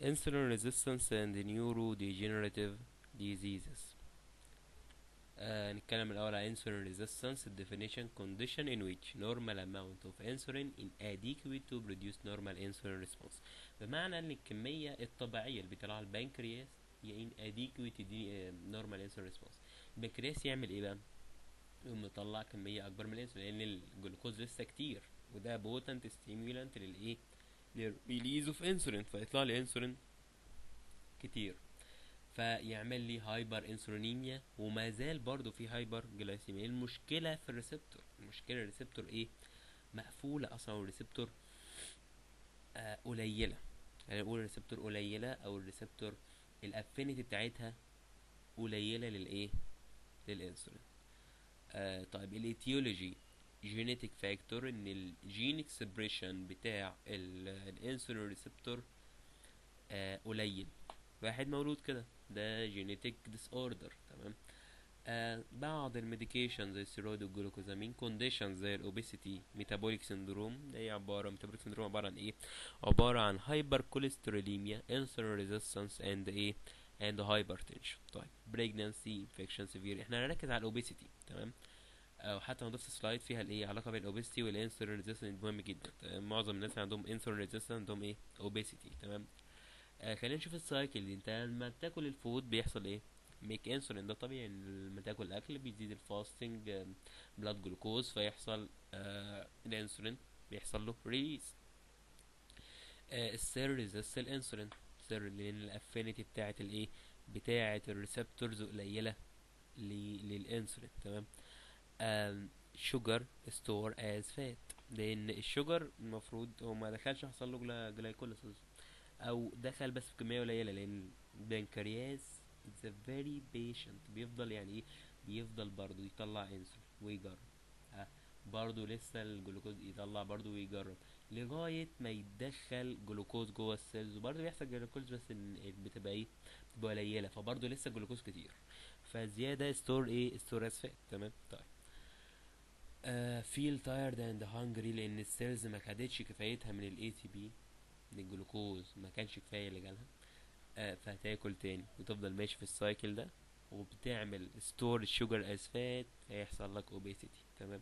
Insulin Resistance and Neurodegenerative Diseases. نتكلم الأول عن insulin resistance. definition: condition in which normal amount of insulin inadequate to produce normal insulin response. بمعنى ان الكمية الطبيعية اللي بيطلعها البنكرياس هي inadequate دي normal insulin response. البنكرياس يعمل ايه بقى؟ يقوم مطلع كمية أكبر من الانسولين لأن الجلوكوز لسه كتير، وده potent stimulant للإيه؟ للريليز اوف انسولين، فيطلع لي انسولين كتير، فيعمل لي هايبر انسولينيميا، وما زال برضو في هايبر جلايسيميا. المشكله في الريسبتور، المشكله الريسبتور ايه؟ مقفوله اصلا، والريسبتور قليله. يعني نقول الريسبتور قليله، او الريسبتور الافينيتي بتاعتها قليله للايه؟ للانسولين. طيب الايتيولوجي: جينيتك فاكتور، ان الجين اكسبريشن بتاع الانسولين ريسبتور قليل. واحد مولود كده، ده جينيتك ديس اوردر. تمام. بعض الميديكيشن زي الستيرويد والجلوكوزامين. كونديشن زي الاوبيسيتي، ميتابوليك سندروم، ده ميتابوليك سندروم عباره عن ايه؟ عباره عن هايبر كوليستروليميا، انسولين ريزيستنس، اند ايه؟ اند هايبرتنشن. طيب بريجنانسي، انفكشن سيفير. احنا هنركز على الاوبيسيتي. تمام. او حتى نضيف سلايد فيها الايه علاقه بين الاوبيسيتي والانسولين ريزيستنس، مهم جدا. معظم الناس اللي عندهم انسولين ريزيستنس عندهم ايه؟ اوبيسيتي. تمام. خلينا نشوف السايكل دي. انت لما تاكل الفود بيحصل ايه؟ ميك انسولين، ده طبيعي. لما تاكل اكل بيزيد الفاستنج بلاد جلوكوز، فيحصل الانسولين بيحصل له ريليز. السير ريزيست الانسولين، سير لان الافينيتي بتاعه الايه؟ بتاعه الريسبتورز قليله للانسولين. تمام. شوجر ستور از فات، لان الشوجر المفروض هو ما دخلش حصل له جلايكوليسيس، او دخل بس بكميه قليله، لان البنكرياس it's a very patient. بيفضل يعني ايه؟ بيفضل برضو يطلع انسولين ويجرب، برضو لسه الجلوكوز يطلع برضو ويجرب لغايه ما يدخل جلوكوز جوه السيلز، وبرضو بيحصل جلوكوز بس بتبقى ايه؟ بتبقى قليله، فبرضو لسه الجلوكوز كتير، فزياده ستور ايه؟ ستور از فات. تمام. طيب feel tired and hungry، لان السيلز ما خدتش كفايتها من الاي تي بي، من الجلوكوز ما كانش كفايه اللي جالها. فهتاكل تاني وتفضل ماشي في السايكل ده، وبتعمل ستور الشوجر از فات، فيحصل لك اوبيسيتي. تمام.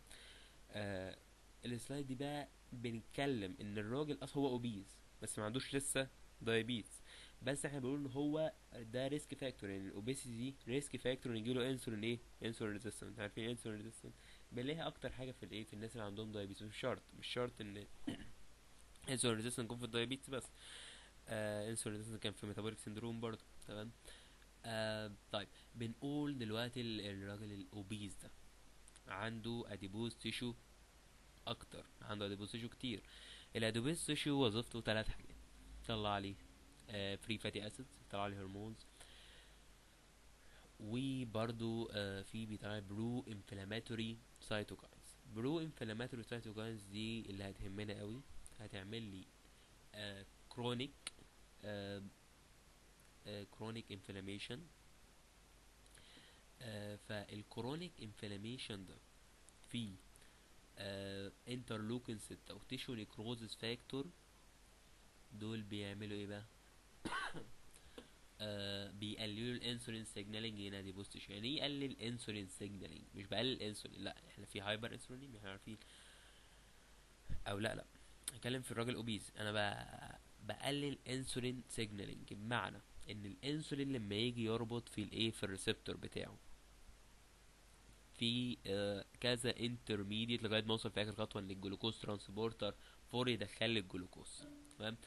السلايد دي بقى بنتكلم ان الراجل اصلا هو اوبيز بس ما عندوش لسه دايابيتس، بس احنا بنقول ان هو ده ريسك فاكتور. يعني الاوبيسيتي دي ريسك فاكتور ان يجيله انسولين ايه؟ انسولين ريزيستنت. عارفين انسولين ريزيستنت بنلاقيها اكتر حاجه في الايه؟ في الناس اللي عندهم دايابيتس. مش شرط ان انسولين ريزيستنت يكون في الدايابيتس بس. انسولين ريزيستنت كان في ميتابوليك سندروم برضه. تمام. طيب بنقول دلوقتي الراجل الاوبيز ده عنده اديبوز تيشو اكتر، عنده اديبوز تيشو كتير. الاديبوز تيشو وظيفته ثلاث حاجات: يطلع عليه فري فاتي اسيدز، يطلع عليه هرمونز، وبرضو في بيطلع برو انفلاماتوري سايتوكاينز. برو انفلاماتوري سايتوكاينز دي اللي هتهمنا قوي، هتعمل لي كرونيك كرونيك انفلاميشن. فالكرونيك انفلاميشن ده في انترلوكين 6 او تيشو نيكروزس فاكتور، دول بيعملوا ايه بقى؟ بيقللوا الانسولين سيجنالينج هنا دي بوستش. يعني ايه يقلل الانسولين سيجنالينج؟ مش بقلل الانسولين، لا، احنا في هايبر انسولين احنا عارفين، او لا هتكلم في الراجل اوبيز. انا بقلل انسولين سيجنالينج، بمعنى ان الانسولين لما يجي يربط في الايه؟ في الريسبتور بتاعه، في كذا انترميديت لغايه ما اوصل في اخر خطوه ان الجلوكوز ترانسبورتر فور يدخل لي الجلوكوز. تمام.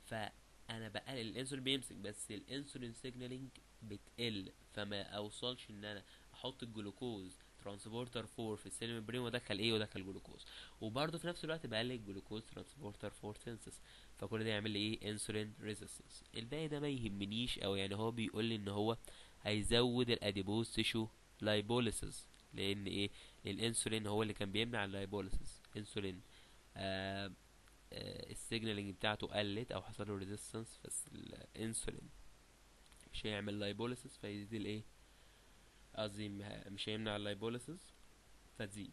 فانا بقلل الانسولين بيمسك، بس الانسولين سيجنالينج بتقل، فما اوصلش ان انا احط الجلوكوز ترانسبورتر 4 في السيل ممبرين وادخل ايه؟ وادخل جلوكوز، وبرضه في نفس الوقت بقلل الجلوكوز ترانسبورتر 4 سينسس. فكل ده يعمل لي ايه؟ انسولين ريزيستنس. الباقي ده ما يهمنيش، او يعني هو بيقول لي ان هو هيزود الاديبوز تيشو لايبوليسيس، لان ايه؟ الانسولين هو اللي كان بيمنع اللايبوليسيس. انسولين السيجنالينج بتاعته قلت او حصل له ريزيستنس، بس الانسولين مش هيعمل لايبوليسيس فيزيد الايه؟ قصدي مش هيمنع اللايبوليسيس فتزيد.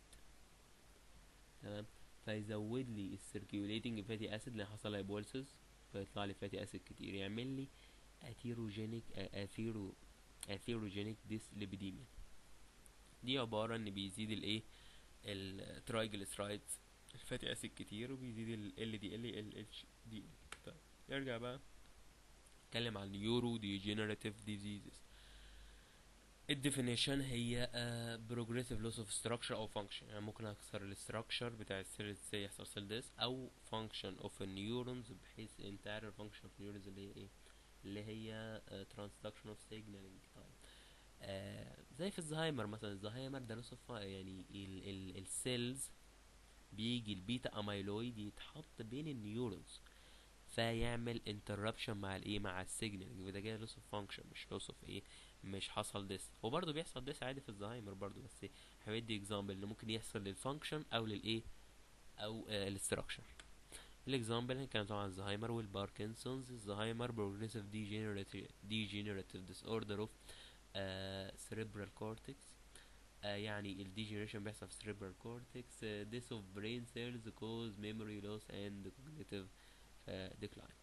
تمام. فيزود لي السيركيوليتنج فاتي اسيد اللي حصل لايبوليسيس، فيطلع لي فاتي اسيد كتير، يعمل لي اثيروجينيك اثيروجينيك ديسليبيديميا. دي عبارة ان بيزيد الايه الترايجليسرايدز الفاتي اسيد كتير، وبيزيد ال دي ال اتش دي. طيب نرجع بقى نتكلم عن نيورو ديجنراتيف ديزيزز. الديفينيشن هي progressive loss of structure او function، يعني ممكن اكسر الاستراكشر بتاع السيل ازاي يحصل سيل ديس، او function of neurons، بحيث انت عارف function of neurons اللي هي ايه، اللي هي transduction of signaling. طيب زي في الزهايمر مثلا، الزهايمر ده loss of يعني السيلز بيجي البيتا اميلويد يتحط بين النيورونز فيعمل interruption مع الايه، مع السيجنالينج، وده جاي loss of function مش loss of ايه، مش حصل ديس. هو برضه بيحصل ديس عادي في الزهايمر برضه، بس هيدي اكزامبل اللي ممكن يحصل للفانكشن او للايه، او الاستراكشر. الاكزامبل كان طبعا الزهايمر والباركنسونز. الزهايمر progressive degenerative disorder of cerebral cortex، يعني الديجنريشن بيحصل في cerebral cortex. death of brain cells cause memory loss and cognitive decline.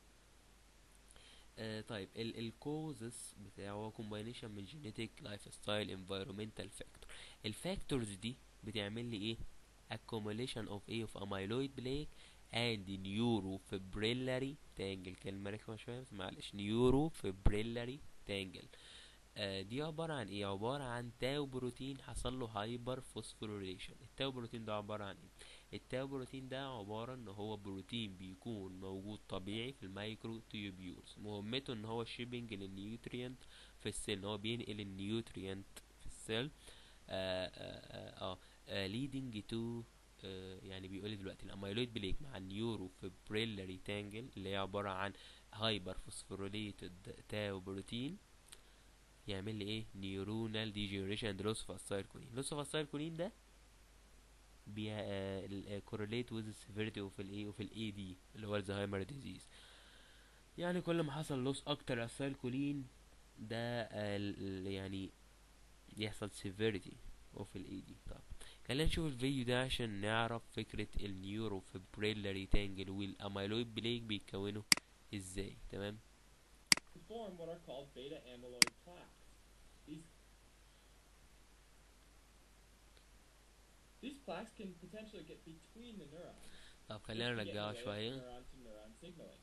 طيب الكوزس بتاعه هو combination من genetic life style environmental factor. الفاكتورز دي بتعمل لي ايه، accumulation of ايه of amyloid plaque and neurofibrillary tangle. كلمة رخمة شوية بس معلش، neurofibrillary tangle. دي عبارة عن ايه، عبارة عن تاو بروتين حصل له هايبر فوسفوريليشن. التاو بروتين ده عبارة عن ايه، التاو بروتين ده عبارة ان هو بروتين بيكون موجود طبيعي في المايكرو تيوبيولز، مهمته ان هو شيبنج للنيوتريانت في السيل، ان هو بينقل النيوتريانت في السيل leading to يعني بيقول لي دلوقتي الاميلويد بليك مع النيورو فيبريلاري تانجل اللي هي عبارة عن هايبر فوسفوريليتد تاو بروتين يعمل لي ايه، نيورونال ديجنريشن اند لوس اوف اسايلكولين. لوس اوف اسايلكولين ده كورليت ويز السيفيريتي اوف الايه، اوف الاي دي اللي هو الزهايمر ديزيز. يعني كل ما حصل لوس اكتر اسايلكولين ده يعني يحصل سيفيريتي اوف الاي دي. طب خلينا نشوف الفيديو ده عشان نعرف فكرة النيورو فيبريلاري تانجل والاميلويد بليك بيتكونوا ازاي. تمام. form what are called beta amyloid plaques. These plaques can potentially get between the neurons, طب which خلينا can get in the نرجعها way of شوية. neuron-to-neuron signaling.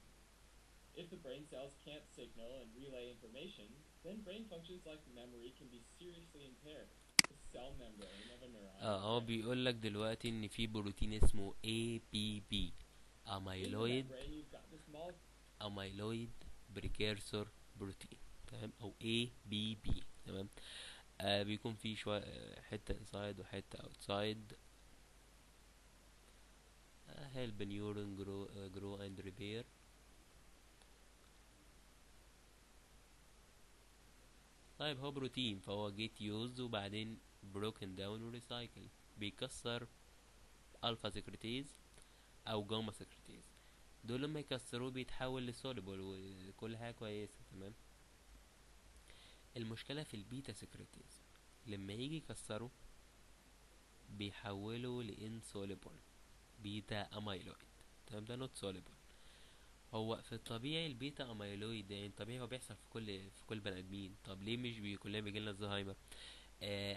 If the brain cells can't signal and relay information, then brain functions like memory can be seriously impaired. The cell membrane of a neuron. هو بيقول لك دلوقتي ان في بروتين اسمه APP amyloid اميلويد بريكيرسور بروتين، تمام، او ABP. تمام. بيكون فيه شوية حتة inside وحتة outside help neuron grow and repair. طيب هو بروتين فهو جيت يوز وبعدين broken down و recycle، بيكسر الفا سكرتيز او جاما سكرتيز. دول لما يكسروه بيتحول لسوليبل وكل حاجة كويسة. تمام. المشكلة في البيتا سكرتيز لما يجي يكسره بيحوله لانسوليبل بيتا اميلويد. تمام. ده نوت سوليبل. هو في الطبيعي البيتا اميلويد ده يعني طبيعي هو بيحصل في كل بني ادمين. طب ليه مش كلنا بيجيلنا الزهايمر؟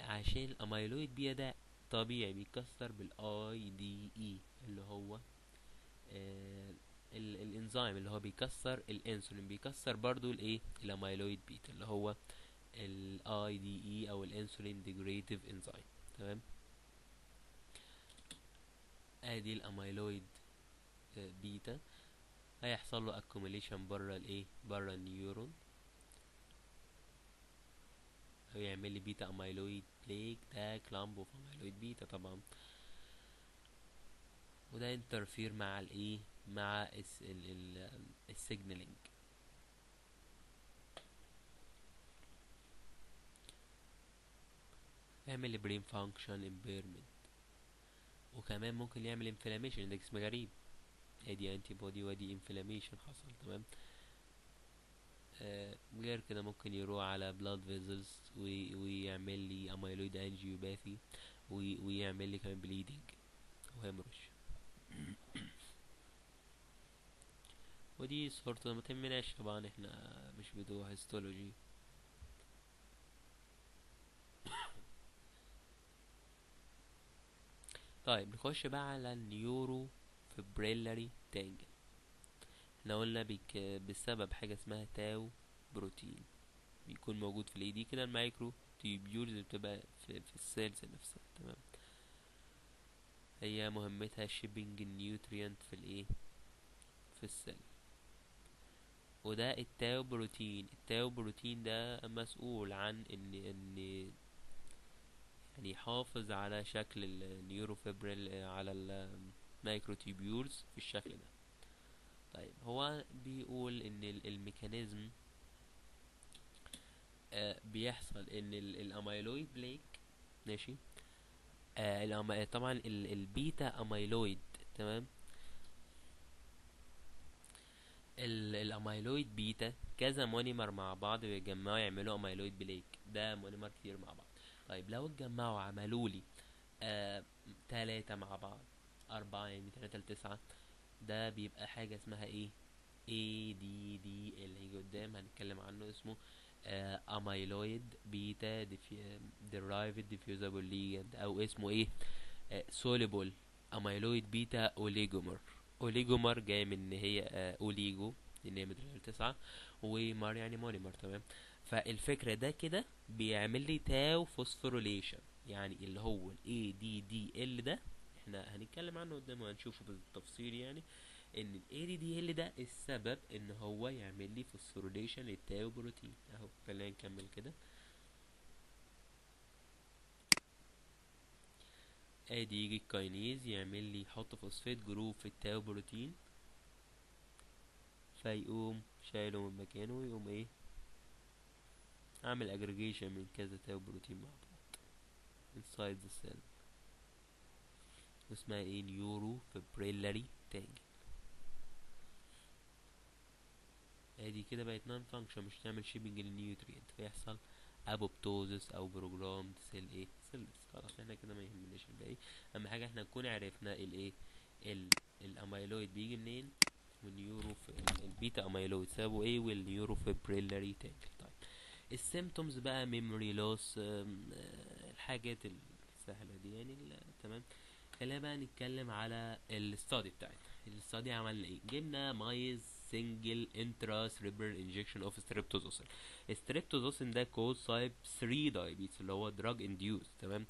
عشان الاميلويد بيتا ده طبيعي بيتكسر بالاي دي اي اللي هو الانزيم اللي هو بيكسر الانسولين، بيكسر برضو الايه، الاميلويد بيتا اللي هو الاي دي اي او الانسولين ديجريتيف انزيم. تمام. ادي الاميلويد بيتا هيحصل له accumulation بره الايه، بره النيورون، هيعمل لي بيتا اميلويد بليك، ده كلامب اوف اميلويد بيتا طبعا، وده انترفير مع الايه، مع السيجنالينج. يعمل لي برين فانكشن امبيرمنت، وكمان ممكن يعمل انفلاميشن. ده اسم غريب، ادي انتي بودي وادي انفلاميشن حصل. تمام. غير كده ممكن يروح على blood vessels ويعمل لي اميلويد انجيوباثي ويعمل لي كمان bleeding وهيموريج. ودي صورته ما تهمناش طبعا، احنا مش بتوع هيستولوجي. طيب نخش بقى على النيورو فيبريلاري تانجل. احنا قلنا بسبب حاجة اسمها تاو بروتين بيكون موجود في الاي دي كده، المايكرو تيوبيولز اللي بتبقى في السيلز نفسها. تمام، هي مهمتها شيبنج النيوتريانت في الايه، في السيل. وده التاو بروتين ده مسؤول عن ان يعني يحافظ على شكل النيوروفيبريل على المايكروتيبيولز في الشكل ده. طيب هو بيقول ان الميكانيزم بيحصل ان الاميلويد بليك، ماشي، طبعا البيتا اميلويد، تمام، الاميلويد بيتا كذا مونيمر مع بعض بيتجمعوا يعملوا اميلويد بليك، ده مونيمر كتير مع بعض. طيب لو اتجمعوا عملوا لي تلاتة مع بعض، أربعة، يعني 3 ل9، ده بيبقى حاجة اسمها ايه، ADD اللي هيجي قدام هنتكلم عنه، اسمه اميلويد بيتا derived diffusible ligand، او اسمه ايه، soluble اميلويد بيتا اوليجومر. اوليجومر جاي من ان هي اوليجو لان هي مدرسة 9، ومار يعني مونيمر. تمام، فالفكرة ده كده بيعمل لي تاو فوسفوريليشن، يعني اللي هو ال ADDL ده احنا هنتكلم عنه قدام وهنشوفه بالتفصيل، يعني ان ال ADDL ده السبب ان هو يعمل لي فوسفوريليشن للتاو بروتين. اهو خلينا نكمل كده. ادي يجي الكاينيز يعمل لي يحط فوسفات جروب في التاو بروتين، فيقوم شايله من مكانه ويقوم ايه، اعمل اجريجيشن من كذا تاو بروتين مع بعض inside the cell، اسمها ايه، نيورو فيبريلاري تانج. ادي كده بقت نون فانكشن، مش تعمل شيبنج للنيوترينت، فيحصل ابوبتوزس او بروجرامد سيل ايه، سيلز. خلاص احنا كده ما يهمناش الباقي، اهم حاجه احنا نكون عرفنا الايه، الاميلويد بيجي منين، والنيورو البيتا اميلويد سببه ايه، والنيورو فيبريلاري تانج. طيب السيمتومز بقى، ميموري لوس، الحاجات السهله دي يعني تمام. خلينا بقى نتكلم على الاستادي بتاعتنا. الاستادي عملنا ايه، جبنا مايز سنجل انترا سريبرال انجكشن اوف ستريبتوزوسين. الستريبتوزوسين ده كود تايب 3 دايبيتس اللي هو دراج انديوز. تمام،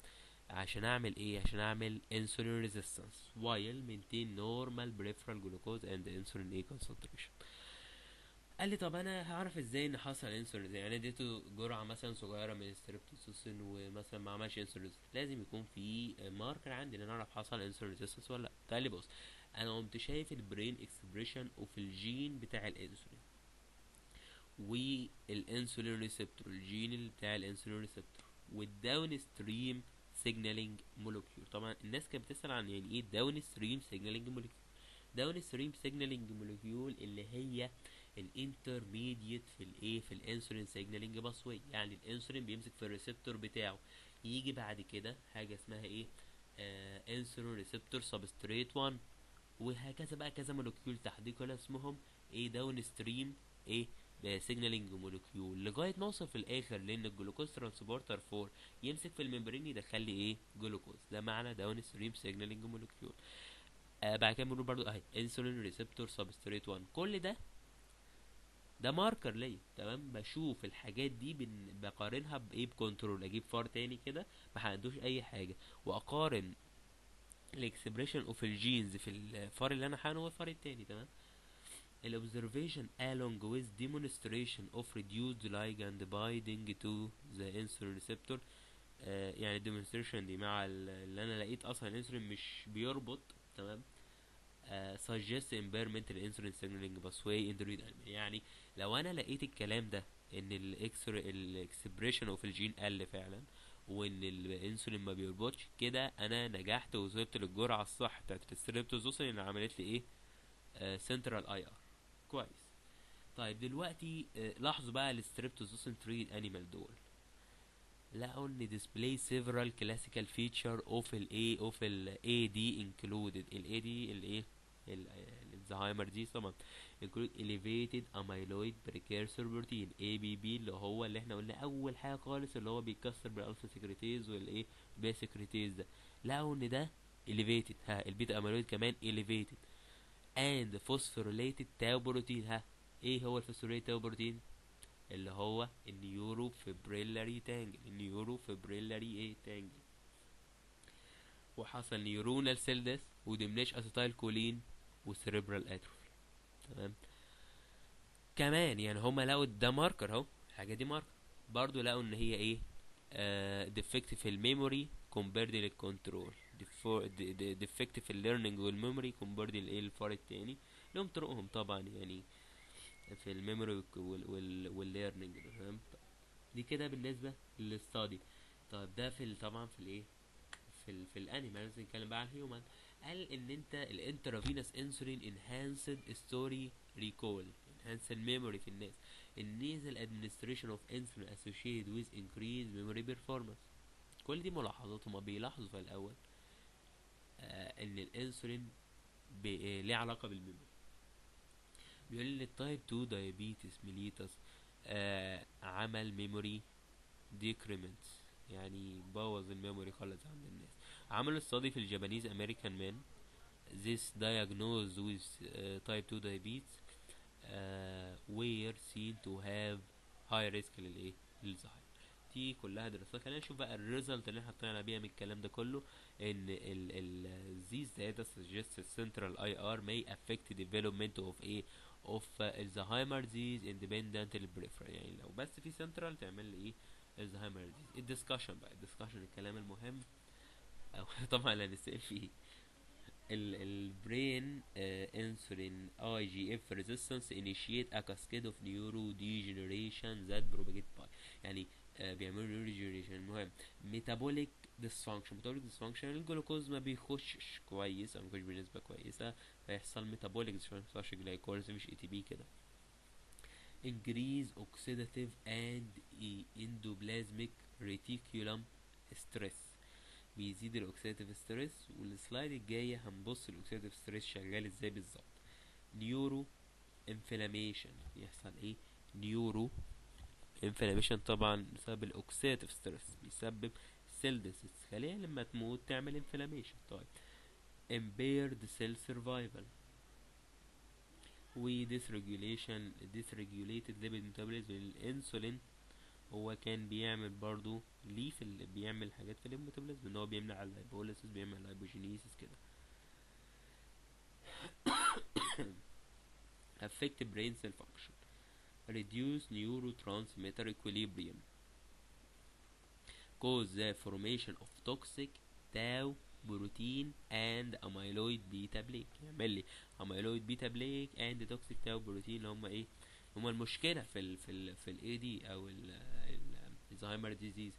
عشان اعمل ايه، عشان اعمل انسولين ريزيستنس while maintain normal peripheral glucose and insulin A concentration. قال لي طب انا هعرف ازاي ان حصل انسولين، يعني اديته جرعه مثلا صغيره من الستريبتوسين ومثلا ما عملش انسولين، لازم يكون في ماركر عندي ان انا اعرف حصل انسولين ريزيستنس ولا لا. فقال لي بص، انا قمت شايف البرين اكسبريشن اوف الجين بتاع الانسولين والانسولين ريسبتور، الجين اللي بتاع الانسولين ريسبتور والداون ستريم سيجنالينج مولكيول. طبعا الناس كانت بتسال عن يعني ايه داون ستريم سيجنالينج مولكيول. داون ستريم سيجنالينج مولكيول اللي هي الانترميديت في الايه، في الانسولين سيجنالينج باسوي، يعني الانسولين بيمسك في الريسبتور بتاعه، يجي بعد كده حاجه اسمها ايه، انسولين ريسبتور سبستريت 1، وهكذا بقى كذا مولكيول تحت دي كلها اسمهم ايه، داون ستريم ايه، سيجنالينج مولكيول، لغايه ما اوصل في الاخر لان الجلوكوز ترانسبورتر 4 يمسك في الممبرين يدخل لي ايه، جلوكوز. ده معنى داون ستريم سيجنالينج مولكيول. بعد كده بنقول برضو اهي انسولين ريسبتور سبستريت 1، كل ده ماركر ليا. تمام، بشوف الحاجات دي بقارنها بايه، بكنترول، اجيب فار تاني كده ما عندوش اي حاجه واقارن الاكسبريشن اوف الجينز في الفار اللي انا حانه والفار التاني. تمام، الobservation along with demonstration of reduced ligand binding to the insulin receptor. يعني demonstration دي مع اللي انا لقيت اصلا الانسولين مش بيربط. تمام، suggest impairment الانسولين signaling pathway in the red animal. يعني لو انا لقيت الكلام ده ان الاكسبريشن اوف الجين قل فعلا وان الانسولين ما بيربطش كده، انا نجحت ووصلت للجرعه الصح بتاعت الستريبتوزوسين اللي عملت لي ايه، سنترال اي ار. كويس. طيب دلوقتي لاحظوا بقى الستريبتوزوسين 3 انيمال دول لقوا ان display several classical feature of ال A of ال AD included ال AD ال ايه الزهايمر دي طبعا include elevated amyloid precursor protein ABP، اللي هو اللي احنا قلنا اول حاجه خالص، اللي هو بيتكسر بالالفا سكريتيز والايه بيتا سكريتيز ده. لقوا ان ده elevated، ها البيتا اميلويد كمان elevated and phosphorylated tau بروتين. ها ايه هو الفوسفوريليتد تاو بروتين؟ اللي هو النيورو فيبريلاري تانجل، النيورو فيبريلاري ايه تانجل. وحصل نيورونال سيل ديث ودمناش اسيتايل كولين وسيريبرال اتروفي. تمام. كمان يعني هما لقوا ده ماركر اهو، الحاجه دي ماركر. برضو لقوا ان هي ايه ديفكت في الميموري كومبيرد للكنترول، ديفكت في الليرنينج والميموري كومبيرد لايه الفار التاني. لهم طرقهم طبعا يعني في الميموري والليرنينج. تمام. دي كده بالنسبه للستادي. طب ده في طبعا في الايه في الانيمالز. نتكلم بقى عن الهيومن. قال ان انت الانترافينوس انسولين انهانسد ستوري ريكول، انهانس الميموري في الناس. النيزل ادمنستريشن اوف انسولين اسوشيتد ويز انكريز ميموري بيرفورمانس. كل دي ملاحظات هما بيلاحظوا في الاول ان الانسولين ليه علاقه بالميموري. بيقول ان التايب 2 دايابيتس ميليتس عمل ميموري ديكريمنت، يعني بوظ الميموري خالص عند الناس. عملوا استادي في الجابانيز امريكان مان this diagnosed with type 2 diabetes were seen to have high risk للايه للزهايمر. دي كلها دراسات. خلينا نشوف بقى الريزلت اللي احنا طلعنا بيها من الكلام ده كله. ان these data suggests central IR may affect development of a of الزهايمر disease independent البريفرال. يعني لو بس في central تعمل لي ايه الزهايمر disease. الدسكشن بقى، الدسكشن الكلام المهم او طبعا اللي هنسأل فيه البرين انسولين اي جي اف ريزيستنس انيشيت ا كاسكيد اوف نيورو ديجنريشن ذات بروباجيت باي. يعني بيعملوا نيورو ديجنريشن. المهم ميتابوليك ديسفانكشن، ميتابوليك ديسفانكشن الجلوكوز ما بيخشش كويس او ما بيخش بنسبه كويسه، فيحصل ميتابوليك ديسفانكشن، ما يحصلش جلايكوليز، مش اي تي بي كده. increase oxidative and endoplasmic reticulum stress، بيزيد الاوكسيداتيف ستريس. والسلايد الجايه هنبص الاوكسيداتيف ستريس شغال ازاي بالظبط. نيورو انفلاميشن، يحصل ايه نيورو انفلاميشن طبعا بسبب الاوكسيداتيف ستريس، بيسبب سيل ديسيس، خليها لما تموت تعمل انفلاميشن. طيب impaired cell survival و dysregulated lipid metabolism. الانسولين هو كان بيعمل برضو ليه في بيعمل حاجات في الميتابوليزم، ان هو بيمنع اللايبوليسيس، بيعمل لايبوجينيسيس كده. affect brain cell function reduce neurotransmitter equilibrium cause the formation of toxic tau protein and amyloid beta plaque. يعمل لي amyloid beta plaque and toxic tau protein اللي هم ايه هما المشكلة في ال AD او الزهايمر ديزيز.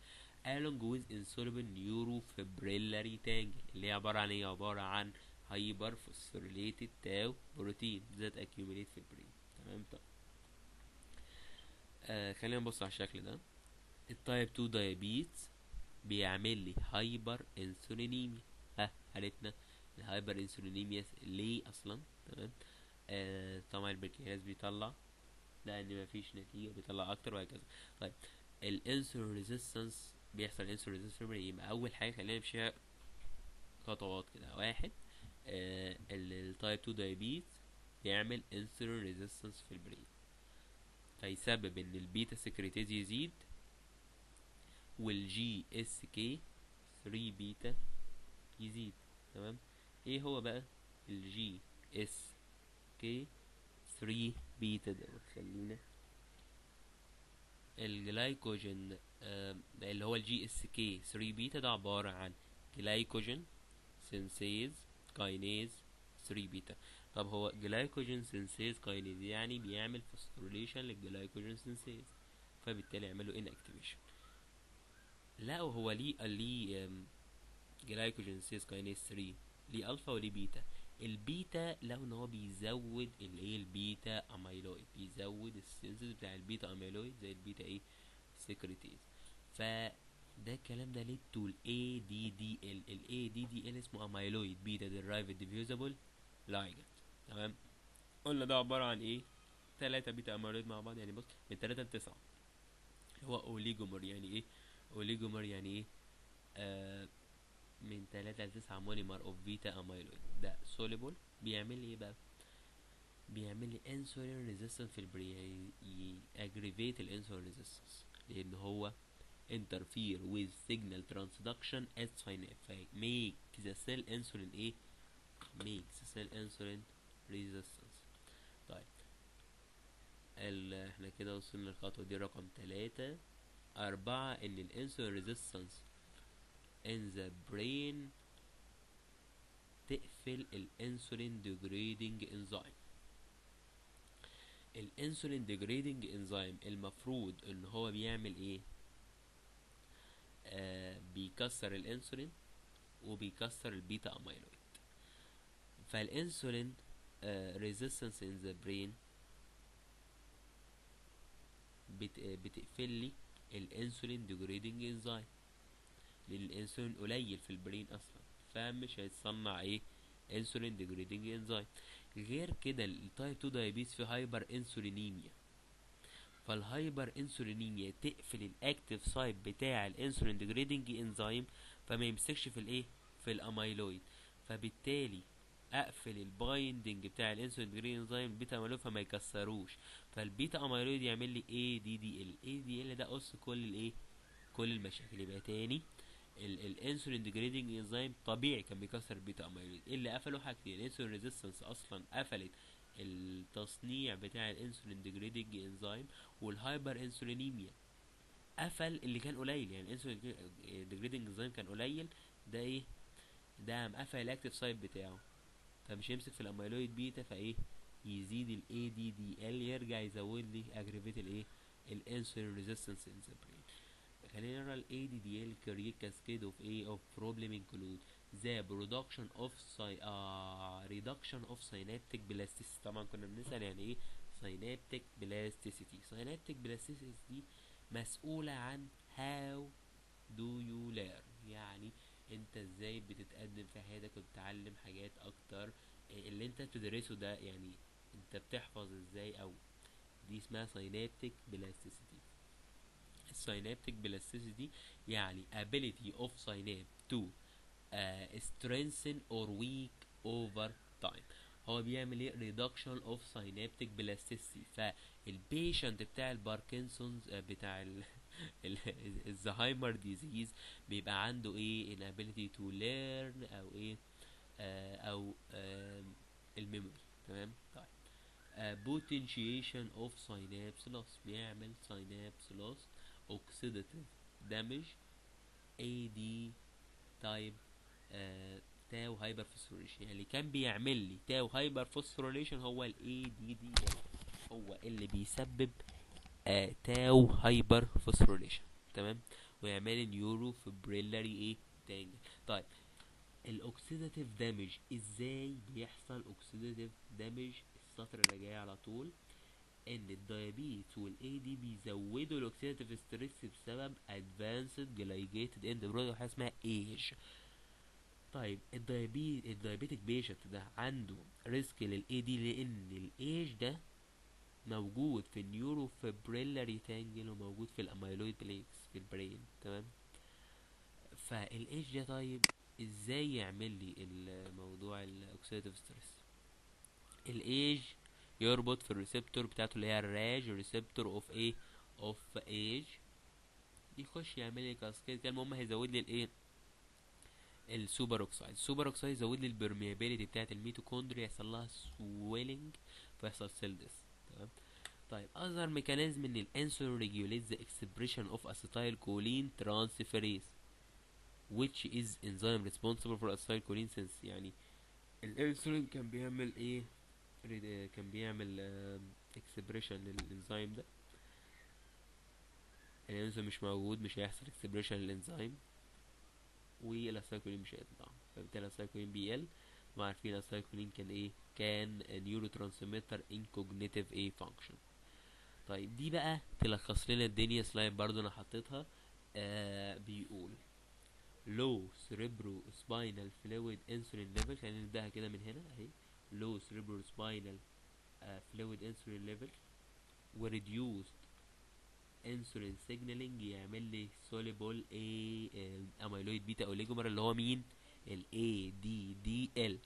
along with insoluble neurofibrillary tangle اللي هي عبارة عن ايه؟ عبارة عن هايبر فوسفوريليتد تاو بروتين that accumulate في البرين. تمام. طب خلينا نبص على الشكل ده. التايب 2 دايابيتس بيعمل لي هايبر انسولينيميا. ها عرفنا الهايبر انسولينيميا ليه اصلا. تمام. طبعا البنكرياس بيطلع لان مفيش نتيجه بيطلع اكتر وهكذا. طيب الانسولين ريزيستنس، بيحصل انسولين ريزيستنس يبقى اول حاجه خلينا نمشيها خطوات كده. واحد التايب 2 دايابيتس بيعمل انسولين ريزيستنس في البرين، فيسبب ان البيتا سكريتيز يزيد والجي اس كي 3 بيتا يزيد. تمام. ايه هو بقى الجي اس كي 3 بيتا ده؟ خلينا الجلايكوجين اللي هو الجي اس كي 3 بيتا ده عبارة عن جلايكوجين سينسيز كاينيز 3 بيتا. طب هو جلايكوجين سينسيز كاينيز يعني بيعمل فوسفوريليشن للجلايكوجين سينسيز، فبالتالي يعملوا ان اكتيفيشن. لا وهو ليه جلايكوجين سينسيز كاينيز 3 ليه الفا وليه بيتا. البيتا لو ان هو بيزود الايه البيتا اميلويد، بيزود السينسز بتاع البيتا اميلويد زي البيتا ايه سكريتيز. ده الكلام ده ليه تو الاي دي دي ال اسمه اميلويد بيتا ديرايفد ديفيوزابل لايجند. تمام. قلنا ده عبارة عن ايه؟ 3 بيتا اميلويد مع بعض، يعني بص من 3 ل 9. هو اوليجومر يعني ايه؟ اوليجومر يعني ايه؟ آه من 3 ل 9 مونيمر اوف بيتا اميلويد، ده سوليبل. بيعمل لي ايه بقى؟ بيعمل لي انسولين ريزيستنس في البرين، يعني اجريفيت الانسولين ريزيستنس، لان هو interfere with signal transduction at synapse make the cell insulin ايه؟ makes cell insulin resistance. طيب احنا كده وصلنا للخطوة دي رقم 3. 4 ان الانسولين resistance in the brain تقفل الانسولين degrading enzyme. الانسولين degrading enzyme المفروض ان هو بيعمل ايه؟ بيكسر الانسولين وبيكسر البيتا اميلويد. فالانسولين resistance in the brain بتقفل لي الانسولين degrading enzyme، لان الانسولين قليل في البرين اصلا، فمش هيتصنع ايه؟ انسولين degrading enzyme. غير كده التايب 2 دايابيتس في هايبر انسولينيميا، فالهايبر انسولينيميا تقفل الاكتيف سايت بتاع الانسولين degrading enzyme، فما يمسكش في الايه؟ في الاميلويد. فبالتالي اقفل البايندنج بتاع الانسولين degrading enzyme بيتا اميلويد فما يكسروش، فالبيتا اميلويد يعمل لي اي دي دي ال. اي دي ال ده قص كل الايه؟ كل المشاكل. يبقى تاني الانسولين ديجريدنج انزيم طبيعي كان بيكسر البيتا اميلويد، اللي قفلوا حاجتين: الانسولين ريزيستنس اصلا قفلت التصنيع بتاع الانسولين ديجريدنج انزيم، والهايبر انسولينيميا قفل اللي كان قليل، يعني الانسولين ديجريدنج انزيم كان قليل، ده ايه؟ ده قام قفل الاكتيف سايت بتاعه، فمش هيمسك في الاميلويد بيتا، فايه؟ يزيد الاي دي دي ال، يرجع يزود لي اجريفيت الايه؟ الانسولين ريزيستنس ان ذا برين. خلينا نقرا ال ADDL create cascade of A of problem include the reduction of synaptic plasticity. طبعا كنا بنسأل يعني ايه synaptic plasticity. synaptic plasticity دي مسؤولة عن how do you learn، يعني انت ازاي بتتقدم في حياتك وبتتعلم حاجات اكتر. اللي انت بتدرسه ده يعني انت بتحفظ ازاي، او دي اسمها synaptic plasticity. synaptic plasticity يعني ability of synapse to strengthen or weak over time. هو بيعمل ايه؟ reduction of synaptic plasticity. فالبيشنت بتاع الباركنسونز بتاع الزهايمر ديزيز بيبقى عنده ايه؟ inability to learn او ايه؟ او الميموري. تمام. طيب potentiation of synapse loss، بيعمل synapse loss. oxidative damage AD type تاو هايبر فوسفوريليشن، يعني اللي كان بيعمل لي تاو هايبر فوسفوريليشن هو ال ADD، هو اللي بيسبب تاو هايبر فوسفوريليشن. تمام. ويعمل نيورو فبريلاري ايه؟ تانجل. طيب الاوكسيداتيف دامج ازاي بيحصل؟ اوكسيداتيف دامج السطر اللي جاي على طول، ان الدايابيت والاي دي بيزودوا الاوكسيداتيف ستريس بسبب ادفانسد جلايجيتد اند برودكت، حاجه اسمها ايج. طيب الدايابيتك بيشنت ده عنده ريسك للاي دي، لان الايج ده موجود في النيورو فبريلاري تانجل وموجود في الاميلويد بليكس في البرين. تمام. فالايج ده طيب ازاي يعمل لي الموضوع الاوكسيداتيف ستريس؟ الايج يربط في الريسبتور بتاعته اللي هي الراج ريسبتور اوف ايه؟ اوف ايج، يخش يعمل لي كاسكيد كده. المهم هيزود لي الايه؟ السوبر اوكسايد. السوبر اوكسايد يزود لي البرميابيليتي بتاعت الميتوكوندريا، يحصل لها سويلنج فيحصل سيل ديث. تمام. طيب اظهر ميكانيزم ان الانسولين ريجوليت ذا اكسبريشن اوف اسيتايل كولين ترانسفيريز which is enzyme responsible for acetylcholine synthesis. يعني الانسولين كان بيعمل ايه؟ كان بيعمل اكسبريشن للانزيم ده. الانزيم مش موجود، مش هيحصل اكسبريشن للانزيم، والاسايكولين مش هيطلع، فبالتالي الاسايكولين بيقل. ما عارفين الاسايكولين كان ايه؟ كان نيورو ترانسميتر ان كوجنيتيف ايه فانكشن. طيب دي بقى تلخص لنا الدنيا. سلايد برضو انا حطيتها. بيقول low cerebrospinal fluid insulin level، خلينا نبدأها كده من هنا اهي. low cerebrospinal fluid insulin level و reduced insulin signaling يعمل لي soluble amyloid beta oligomer اللي هو مين؟ ال ADDL.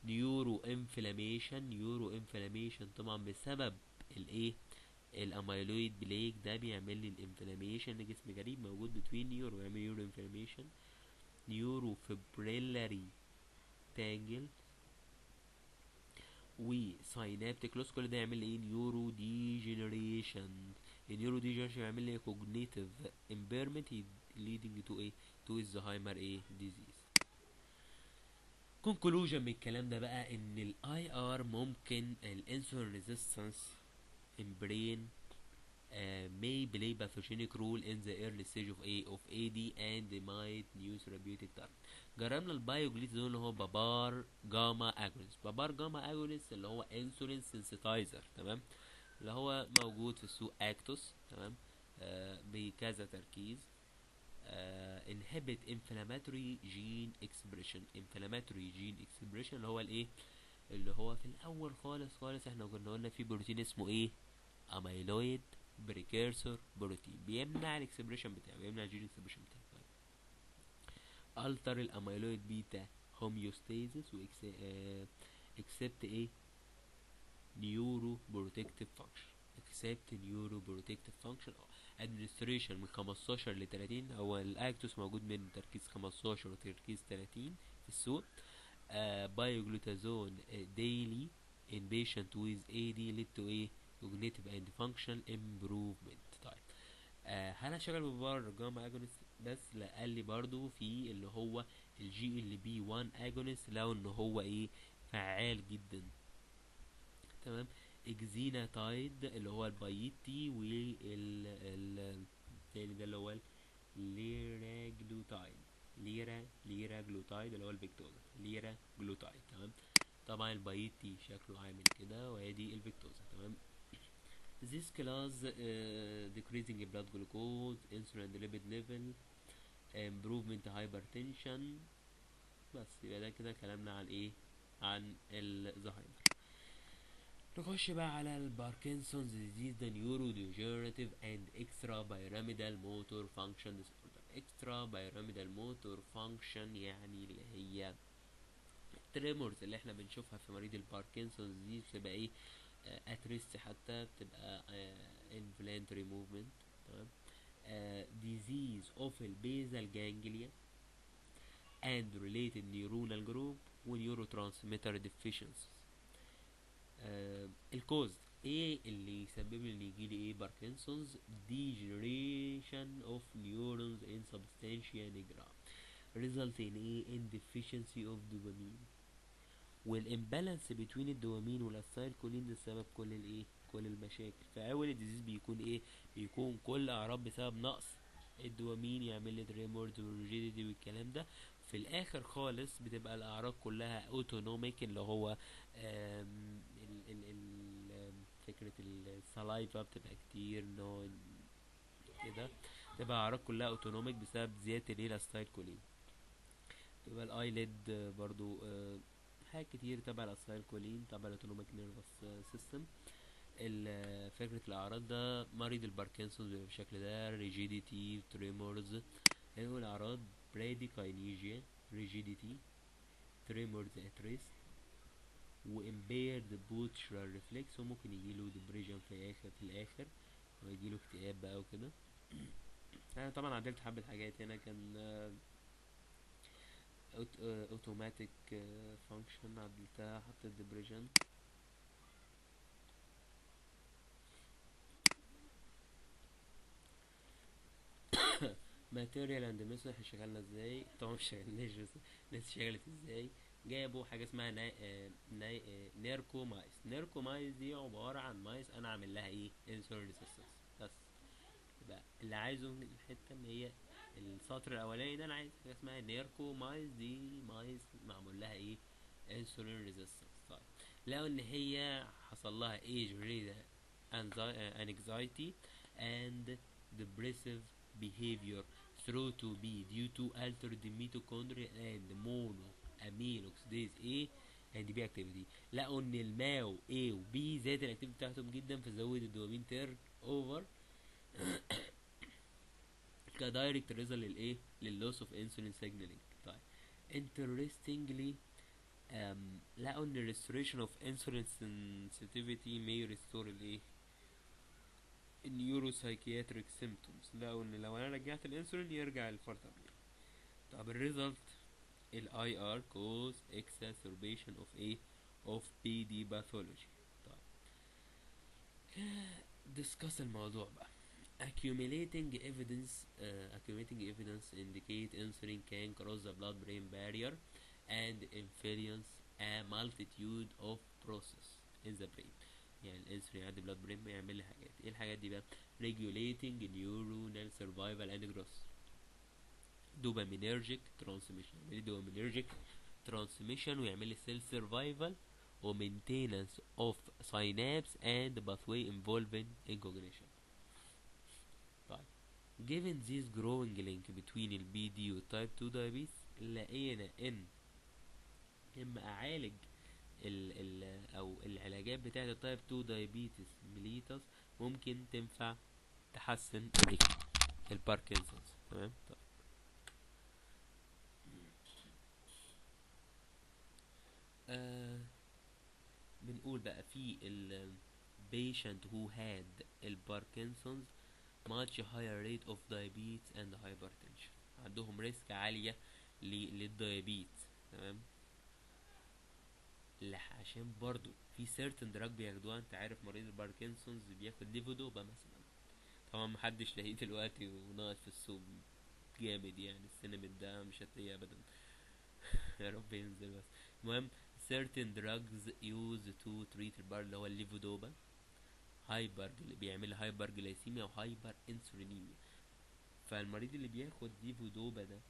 نيورو انفلاميشن طبعا بسبب الايه؟ الاميلويد بليك ده بيعمل لي الانفلاميشن لجسم غريب موجود بتوين نيورو، يعمل نيورو انفلاميشن. نيورو فيبريلاري تانجل وساينابتيك لوس، كل ده يعمل لي ايه؟ نيورو ديجنريشن. النيورو ديجنريشن يعمل لي كوجنيتيف امبيرمنت leading to ايه؟ تو الزهايمر ايه؟ ديزيز. كونكلوجن من الكلام ده بقى ان الاي ار ممكن الانسولين ريزيستنس in brain may play pathogenic role in the early stage of AD and might new therapeutic target. جربنا البايوجليتازون اللي هو بابار جاما اجونست. بابار جاما اجونست اللي هو انسولين سنسيتايزر، تمام، اللي هو موجود في السوق اكتوس، تمام، بكذا تركيز. inhibit inflammatory gene expression اللي هو الايه؟ اللي هو في الاول خالص احنا كنا قلنا في بروتين اسمه ايه؟ اميلويد بريكيرسور بروتين، بيمنع الاكسبريشن بتاعه، بيمنع الجين اكسبريشن بتاعه. التر الاميلويد بيتا هوميوستاسيس و اكسبت ايه؟ نيورو بروتكتيف فانكشن. ادمنستريشن من 15 ل 30. هو الاكتوس موجود من تركيز 15 وتركيز 30 في السوق. بايوجلوتازون daily in patient with AD lead to a cognitive and functional improvement. طيب هل هشغل ببار جاما اجونست بس؟ لا، قال لي برضو في اللي هو الجي ال بي 1 اجونست، لو ان هو ايه؟ فعال جدا، تمام. اكزيناتايد اللي هو البايتي التاني ده اللي هو الليراجلوتايد، ليراجلوتايد اللي هو الفيكتوزا، ليراجلوتايد، تمام. طبعا البايتي شكله عامل كده، وادي الفيكتوزا، تمام. This class decreasing blood glucose, insulin and lipid level, improvement hypertension. بس يبقى ده كده كلامنا عن ايه؟ عن الزهايمر. نخش بقى على الباركنسونز ديزيز ده نيورو ديجنراتيف اند اكسترا بايراميدال موتور فانكشن ديسوردر. اكسترا بايراميدال موتور فانكشن يعني اللي هي التريمورز اللي احنا بنشوفها في مريض الباركنسونز دي، بتبقى ايه؟ اتريست، حتى بتبقى involuntary movement، تمام. disease of البيزال جانجليا and related neuronal group و neurotransmitter deficiencies. الكوز ايه اللي يسبب لي ان يجيلي ايه؟ باركنسونز. degeneration of neurons in substantia nigra result in ايه؟ in deficiency of dopamine. والامبالانس بين الدوبامين والاسايل كولين ده سبب كل الايه؟ كل المشاكل. فاول الديزيز بيكون ايه؟ بيكون كل اعراض بسبب نقص الدوبامين، يعمل لي تريمورز وريجيديتي والكلام ده. في الاخر خالص بتبقى الاعراض كلها اوتونوميك، اللي هو فكرة السلايفا بتبقى كتير نوع كده، تبقى اعراض كلها اوتونوميك بسبب زيادة الايه؟ الاسايل كولين. تبقى الايليد برضو حاجات كتير تبع الاسايل كولين، تبع الاوتونوميك نيرفس سيستم. فكرة الاعراض ده مريض الباركنسونز بيبقى بالشكل ده، ريجيديتي، تريمورز. هو الاعراض براديكاينيجيا، ريجيديتي، تريمورز ات ريست، وامبيرد بوتشرال ريفلكس، وممكن يجيله ديبريشن في الاخر ويجيله اكتئاب بقى وكده. انا طبعا عدلت حبة حاجات هنا، كان اوتوماتيك فانكشن عدلتها، حطيت ديبريشن. ماتيريال اند ميثود احنا شغلنا ازاي؟ طبعا مش شغلناش، بس الناس شغلت ازاي. جابوا حاجه اسمها نيركو مايس دي عباره عن مايس انا عامل لها ايه؟ انسولين ريزيستنس بس. يبقى اللي عايزه من الحته ان هي السطر الاولاني ده، انا عايز حاجه اسمها نيركو مايس دي، مايس معمول لها ايه؟ انسولين ريزيستنس. طيب لو ان هي حصل لها ايج ريد anxiety and depressive behavior through to be due to altered mitochondria and mono amine oxidase A and B activity. لقوا ان الماو A و B زادت الاكتيفيتي بتاعتهم جدا، فزود الدوبامين تيرن اوفر كدايركت ريزلت للايه، لللوس اوف انسولين سيجنالينج. طيب interestingly لقوا ان restoration of insulin sensitivity may restore الايه، النيوروسايكياتريك symptoms. لقوا ان لو انا رجعت الانسولين يرجع الفرط طبيعي. طب الريزلت، الاي ار cause exacerbation of a of PD pathology. طيب discuss الموضوع بقى. Accumulating evidence indicate insulin can cross the blood-brain barrier and influence a multitude of process in the brain. يعني الانسولين يعدي blood brain ويعمل لي حاجات. ايه الحاجات دي بقى؟ regulating neuronal survival and growth, dopaminergic transmission، يعمل لي dopaminergic transmission ويعمل لي cell survival و maintenance of synapse and pathway involving in cognition. طيب given this growing link between ال BD و type 2 diabetes، لقينا ان اما اعالج ال او العلاجات بتاعه التايب 2 diabetes mellitus ممكن تنفع تحسن الباركنسونز. تمام. طيب بنقول بقى في ال patient who had الباركنسونز much higher rate of diabetes and hypertension، عندهم ريسك عالية للديابيت. تمام. عشان برضو في certain drug بياخدوها، انت عارف مريض الباركنسونز بياخد ليفودوبا مثلا، طبعا محدش لاقيه دلوقتي وناقص في السوق جامد، يعني السيناميد ده مش هتلاقيه ابدا. يا رب ينزل بس. المهم certain drugs used to treat البار اللي هو الليفودوبا بيعمل هايبر جلايسيميا وهايبر انسولينيميا. فالمريض اللي بياخد ليفودوبا ده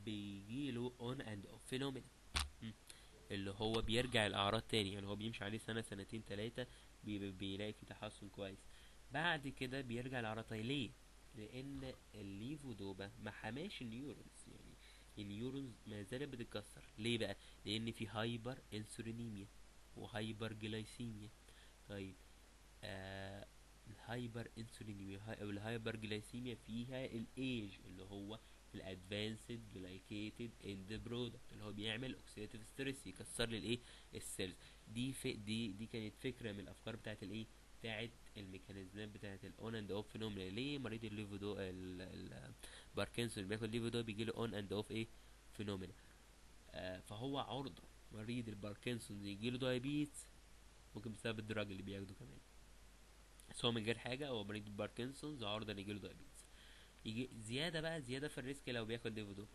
بيجيله اون اند اوف فينومينا، اللي هو بيرجع الاعراض تاني. يعني هو بيمشي عليه سنة سنتين تلاتة بيلاقي فيه تحسن كويس، بعد كده بيرجع الاعراض تاني. ليه؟ لان الليفودوبا ما حماش النيورونز، يعني النيورونز ما زالت بتتكسر. ليه بقى؟ لان في هايبر انسولينيميا وهايبر جلايسيميا. طيب الهايبر انسولينيميا او الهايبر جلايسيميا فيها الايج اللي هو الادفانسد جلايكيتد اند برودكت، اللي هو بيعمل اوكسيداتيف ستريس يكسر لي الايه، السيلز. دي كانت فكره من الافكار بتاعت الايه، بتاعت الميكانيزمات بتاعت الاون اند اوف فينومينا. ليه مريض الليفودو الباركنسون اللي بياخد ليفودو بيجيله اون اند اوف ايه، فينومينا. فهو عرضه مريض الباركنسون يجيله دايابيتس ممكن بسبب الدراج اللي بياخده كمان. بس هو من غير حاجه هو مريض الباركنسونز عرضه ان يجيله دايابيتس. يجي زياده بقى، زياده في الريسك لو بياخد ليفودو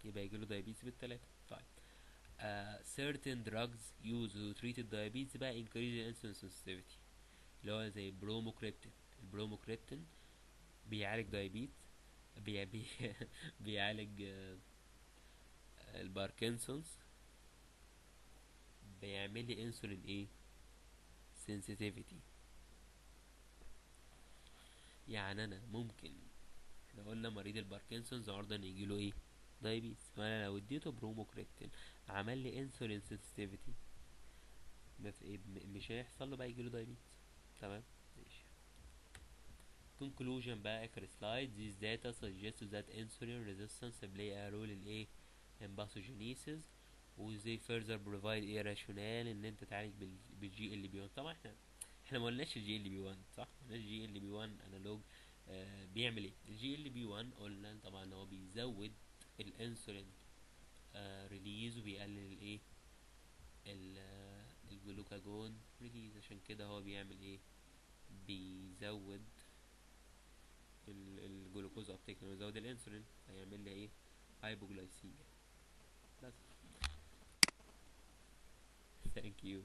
يبقى يجيله دايابيتس بالتلاتة. طيب certain drugs used to treat diabetes بقى increase the insulin sensitivity، اللي هو زي البروموكريبتين. البروموكريبتين بيعالج دايابيتس، بي بي بيعالج الباركنسونز، بيعمل لي انسولين ايه، sensitivity. يعني انا ممكن، احنا قلنا مريض الباركنسونز عرضة ان يجيله ايه، دايابيتس، فانا لو اديته بروموكريبتين عمل لي انسولين sensitivity مش هيحصل له بقى يجيله دايابيتس. تمام. ماشي. conclusion بقى اخر سلايد. these data suggest that insulin resistance play a role in ايه، in pathogenesis و they further provide ايه rationale ان انت تعالج بالجي ال بي 1. طبعا احنا ما قلناش الجي ال بي 1 صح، ما قلناش الجي ال بي 1 انالوج بيعمل ايه. الجي ال بي 1 قلنا طبعا هو بيزود الانسولين ريليز وبيقلل الايه، الجلوكاجون ريليز. عشان كده هو بيعمل ايه، بيزود الجلوكوز ابتيك، بيزود الانسولين هيعمل لي ايه، هايبوجلايسيميا. بس. Thank you.